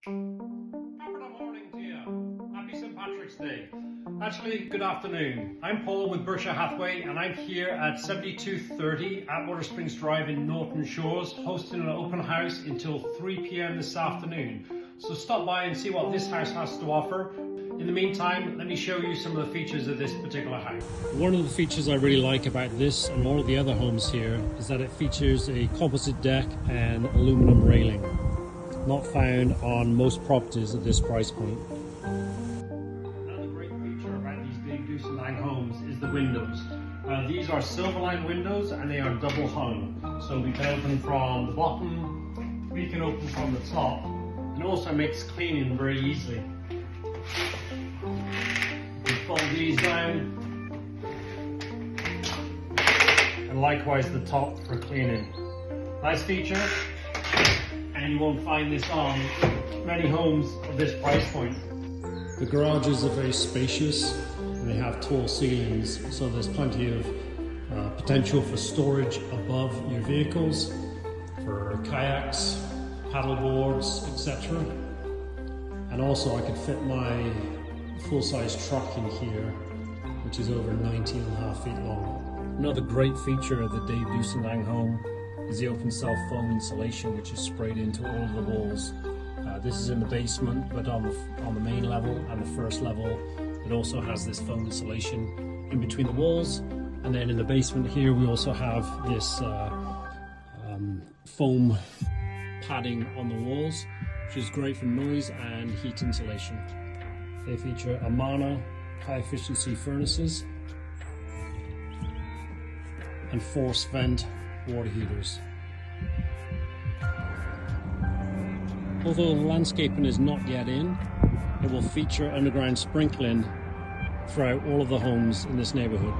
Top of the morning to you. Happy St. Patrick's Day. Actually, good afternoon. I'm Paul with Berkshire Hathaway and I'm here at 7230 Atwater Springs Drive in Norton Shores, hosting an open house until 3 p.m. this afternoon. So stop by and see what this house has to offer. In the meantime, let me show you some of the features of this particular house. One of the features I really like about this and all of the other homes here is that it features a composite deck and aluminum railing. Not found on most properties at this price point. Another great feature about these big Deuce and Lang homes is the windows. These are silver-lined windows and they are double hung. So we can open from the bottom, we can open from the top, and it also makes cleaning very easily. We fold these down, and likewise the top for cleaning. Nice feature. And you won't find this on many homes of this price point. The garages are very spacious and they have tall ceilings, so there's plenty of potential for storage above your vehicles, for kayaks, paddle boards, etc. And also I could fit my full-size truck in here, which is over 19.5 feet long. Another great feature of the Dave Deuce and Lang home is the open cell foam insulation, which is sprayed into all of the walls. This is in the basement, but on the main level and the first level, it also has this foam insulation in between the walls. And then in the basement here, we also have this foam padding on the walls, which is great for noise and heat insulation. They feature Amana high-efficiency furnaces and force vent water heaters. Although the landscaping is not yet in, it will feature underground sprinkling throughout all of the homes in this neighbourhood.